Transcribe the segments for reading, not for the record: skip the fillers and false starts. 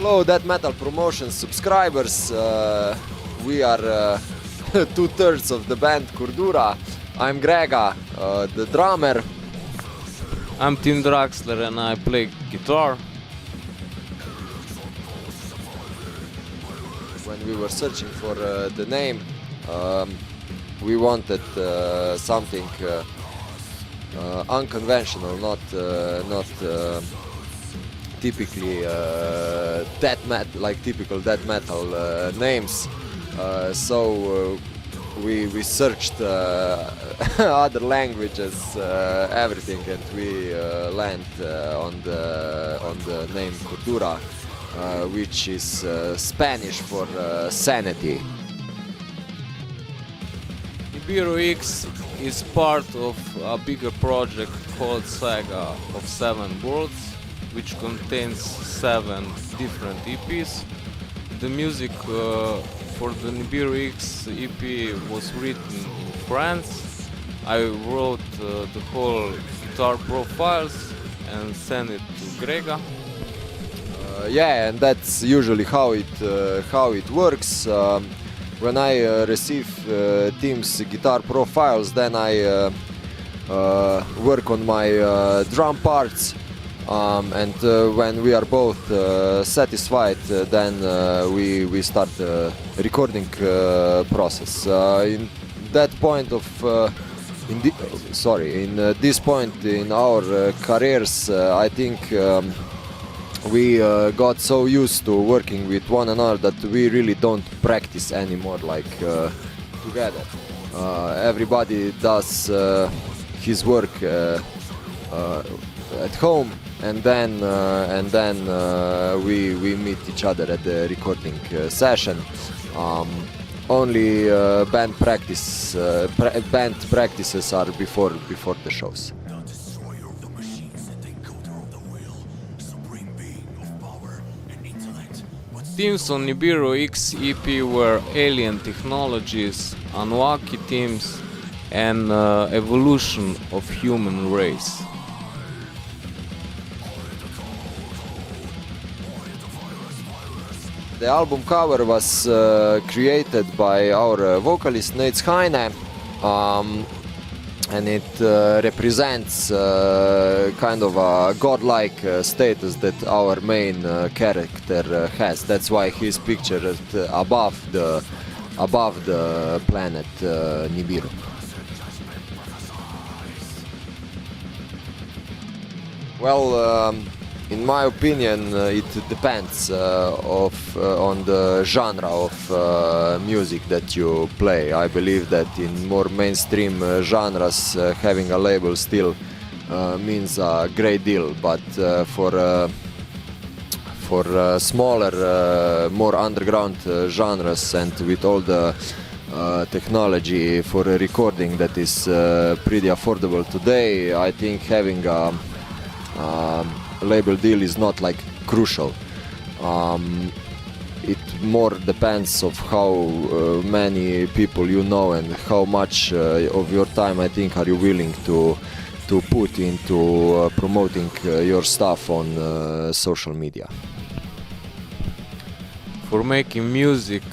Hello, Death Metal Promotion subscribers. We are 2/3 of the band CORDURA. I'm Grega, the drummer. I'm Tim Draxler and I play guitar. When we were searching for the name, we wanted something unconventional, not typically typical death metal names. So we searched other languages, everything, and we landed on the name CORDURA, which is Spanish for sanity. Nibiru X is part of a bigger project called Saga of Seven Worlds, which contains 7 different EPs. The music for the Nibiru X EP was written in France. I wrote the whole guitar profiles and sent it to Grega. Yeah, and that's usually how it works. When I receive Tim's guitar profiles, then I work on my drum parts, and when we are both satisfied, then we start the recording process. In that point of in this point in our careers, I think we got so used to working with one another that we really don't practice anymore together. Everybody does his work at home, and then we meet each other at the recording session. Only band practices are before the shows. Themes on Nibiru X EP were alien technologies, Anunnaki themes, and evolution of human race. The album cover was created by our vocalist Nate Heine, and it represents kind of a godlike status that our main character has. That's why he's pictured above the planet Nibiru. Well, in my opinion, it depends on the genre of music that you play. I believe that in more mainstream genres, having a label still means a great deal. But for smaller, more underground genres, and with all the technology for recording that is pretty affordable today, I think having a label deal is not crucial. It more depends of how many people you know and how much of your time, I think, are you willing to put into promoting your stuff on social media. For making music,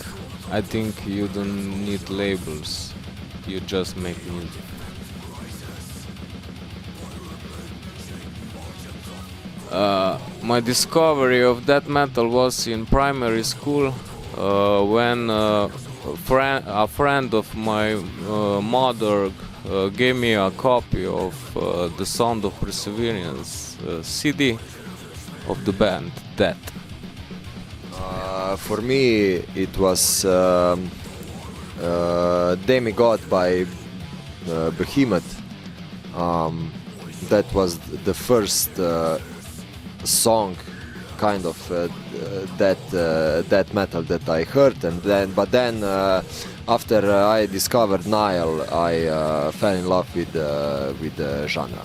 I think you don't need labels, you just make music. My discovery of death metal was in primary school, when a friend of my mother gave me a copy of The Sound of Perseverance CD of the band Death. For me, it was Demigod by Behemoth. That was the first song, kind of death metal that I heard, but then after I discovered Nile, I fell in love with the genre.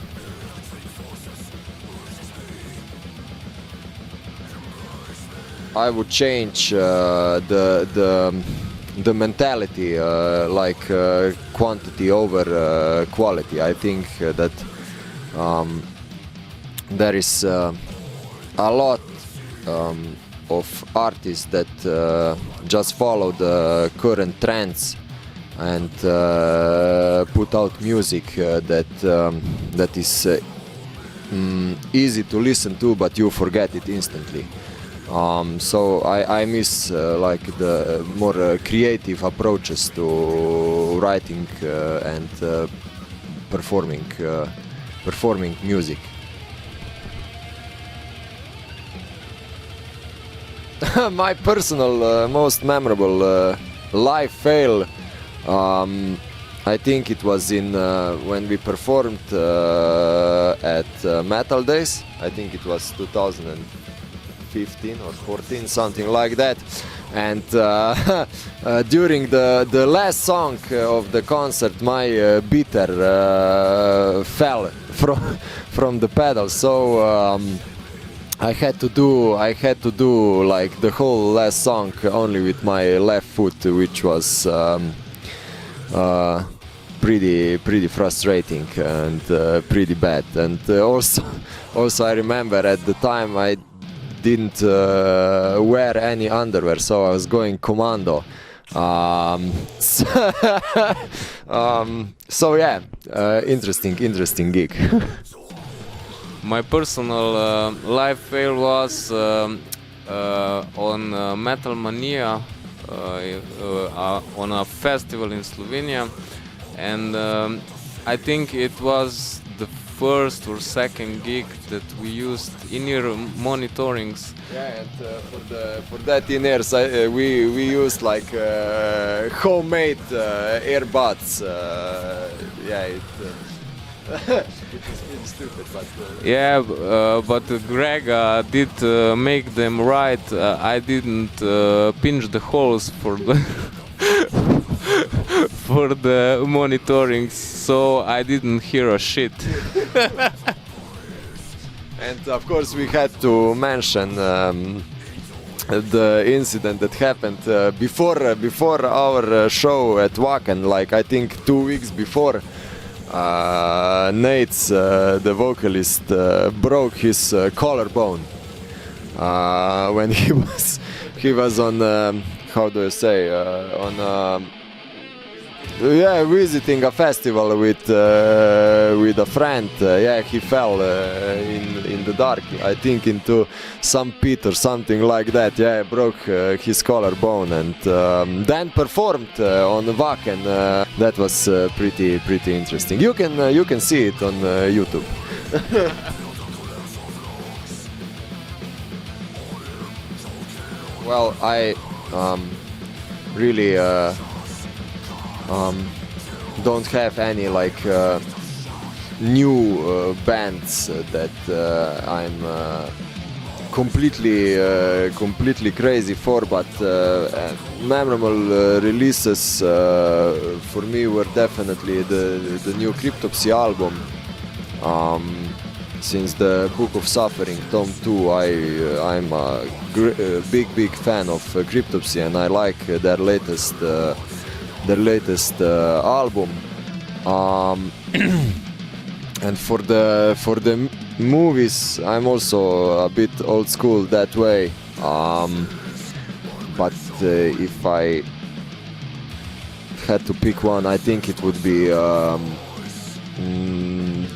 I would change the mentality, quantity over quality. I think that there is a lot of artists that just follow the current trends and put out music that is easy to listen to, but you forget it instantly. So I miss like the more creative approaches to writing and performing music. My personal most memorable live fail, I think it was in when we performed at Metal Days. I think it was 2015 or 14, something like that. And during the last song of the concert, my beater fell from the pedal. So I had to do like the whole last song only with my left foot, which was pretty frustrating and pretty bad. And also I remember at the time I didn't wear any underwear, so I was going commando. So yeah, interesting gig. My personal live fail was on Metal Mania on a festival in Slovenia, and I think it was the first or second gig that we used in-ear monitorings. Yeah, and for that in-ears we used like homemade earbuds. Yeah, it was pretty stupid, but yeah, but Greg did make them right. I didn't pinch the holes for the for the monitoring, so I didn't hear a shit. And of course we had to mention the incident that happened before our show at Wacken, like I think 2 weeks before. Nate's, the vocalist, broke his collarbone when he was on how do you say on visiting a festival with a friend. Yeah, he fell in the dark, I think into some pit or something like that. Yeah, broke his collarbone, and then performed on Wacken. That was pretty interesting. You can see it on YouTube. Well, I really don't have any like new bands that I'm completely crazy for, but memorable releases for me were definitely the new Cryptopsy album. Since the Book of Suffering, Tom 2, I'm a big fan of Cryptopsy, and I like their latest album. And for the movies, I'm also a bit old school that way. But if I had to pick one, I think it would be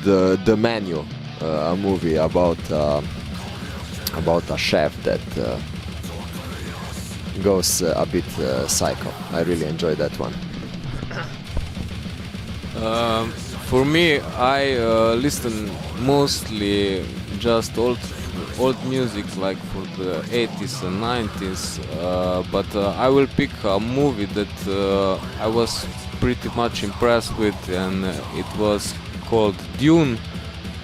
the Menu, a movie about a chef that goes a bit psycho. I really enjoy that one. For me, I listen mostly just old music, like for the 80s and 90s, but I will pick a movie that I was pretty much impressed with, and it was called Dune.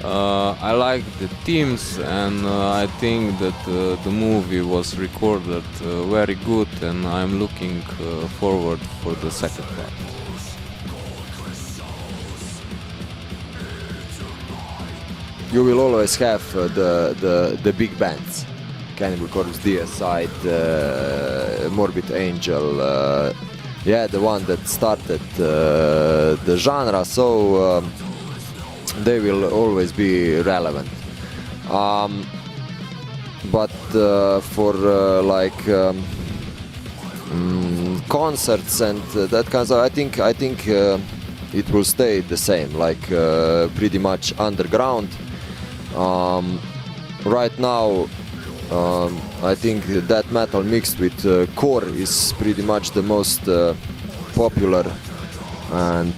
I like the themes, and I think that the movie was recorded very good, and I'm looking forward for the second part. You will always have the big bands, Cannibal Corpse, Deicide, Morbid Angel, the one that started the genre, so they will always be relevant. but for like concerts and that kind of, I think it will stay the same, like pretty much underground. Right now, I think death metal mixed with core is pretty much the most popular and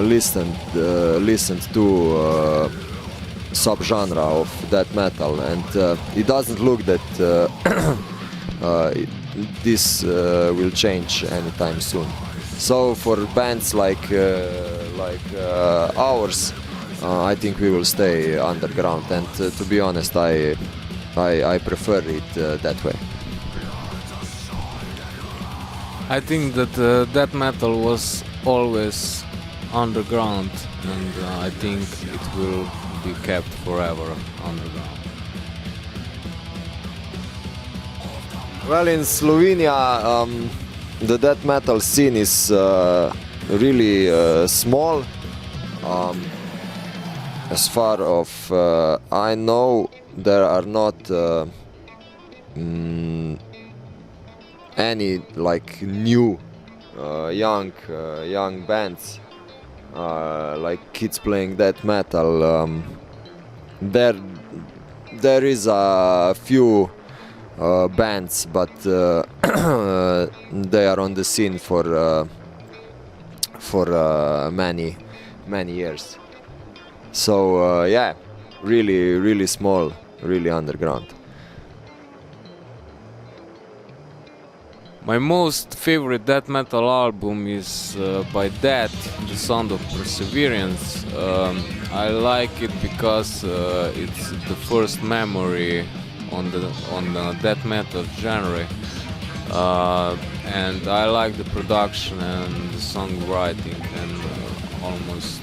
listened to subgenre of death metal, and it doesn't look that this will change anytime soon. So for bands like ours, I think we will stay underground, and to be honest, I prefer it that way. I think that death metal was always underground, and I think it will be kept forever underground. Well, in Slovenia, the death metal scene is really small. As far as I know, there are not any like new young bands like kids playing death metal. There is a few bands, but they are on the scene for many years. So yeah, really small, really underground. My most favorite death metal album is by Death, The Sound of Perseverance. I like it because it's the first memory on the death metal genre, and I like the production and the songwriting and almost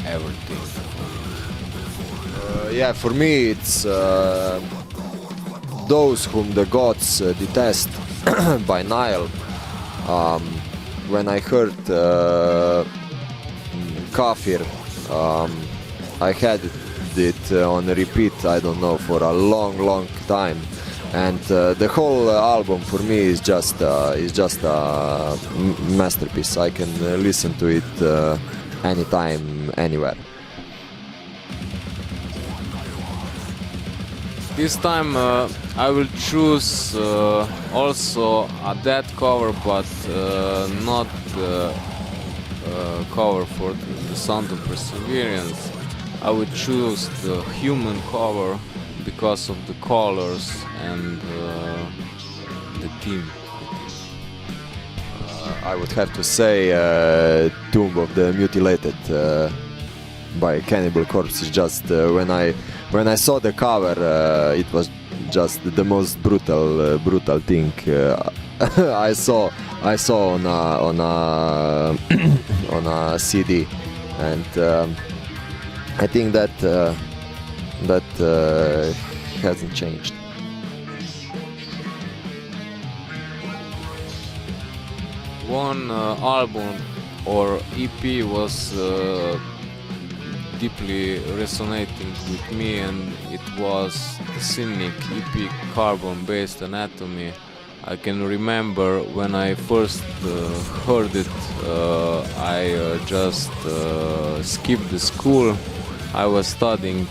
everything. Yeah, for me it's Those Whom the Gods Detest by Nile. When I heard Kafir, I had it on repeat, I don't know, for a long time, and the whole album for me is just a masterpiece. I can listen to it anytime, anywhere. This time I will choose also a death cover, but not cover for the Sound of Perseverance. I would choose the human cover because of the colors and the theme. I would have to say Tomb of the Mutilated by Cannibal Corpse. Is just when I saw the cover, it was just the most brutal thing I saw on a CD, and I think that hasn't changed. One album or EP was deeply resonating with me, and it was the Cynic EP, Carbon-Based Anatomy. I can remember when I first heard it, I just skipped the school. I was studying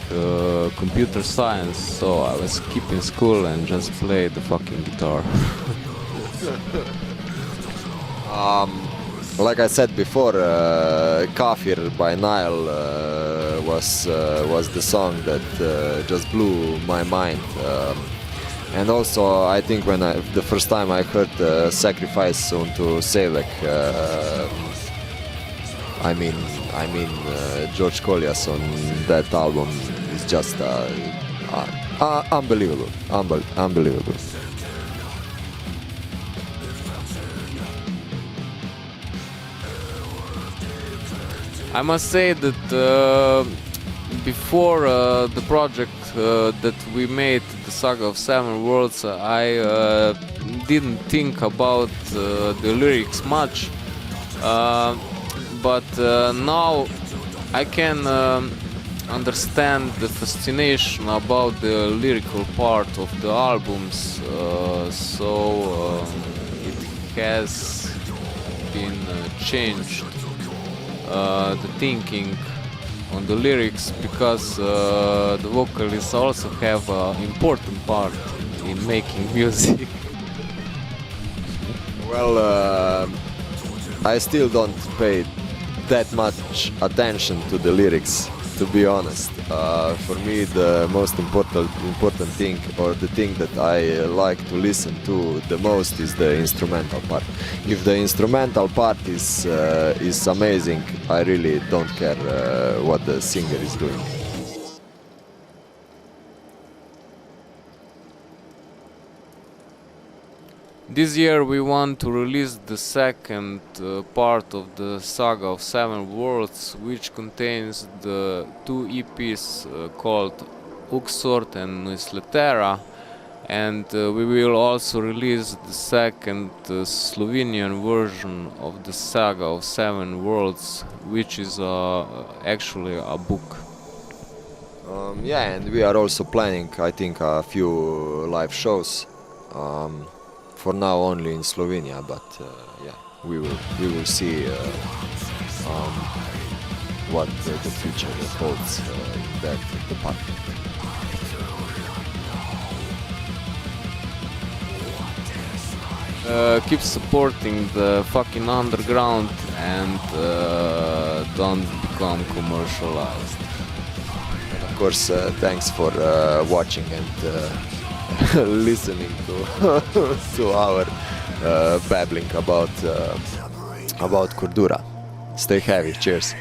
computer science, so I was skipping school and just played the fucking guitar. Like I said before, Kafir by Nile was the song that just blew my mind. And also, I think when the first time I heard Sacrifice unto Selek, I mean George Kolias on that album is just unbelievable. I must say that before the project that we made, the Saga of Seven Worlds, I didn't think about the lyrics much, but now I can understand the fascination about the lyrical part of the albums, it has been changed the thinking on the lyrics, because the vocalists also have an important part in making music. Well, I still don't pay that much attention to the lyrics, to be honest. For me, the most important thing, or the thing that I like to listen to the most, is the instrumental part. If the instrumental part is amazing, I really don't care what the singer is doing. This year we want to release the second part of the saga of 7 worlds, which contains the 2 EPs called Uxort and Nuisletera, and we will also release the second Slovenian version of the saga of 7 worlds, which is actually a book. Yeah, and we are also planning, I think, a few live shows. For now only in Slovenia, but yeah, we will see what the future holds in that department. Keep supporting the fucking underground and don't become commercialized. And of course, thanks for watching and listening to our babbling about Cordura. Stay heavy. Cheers.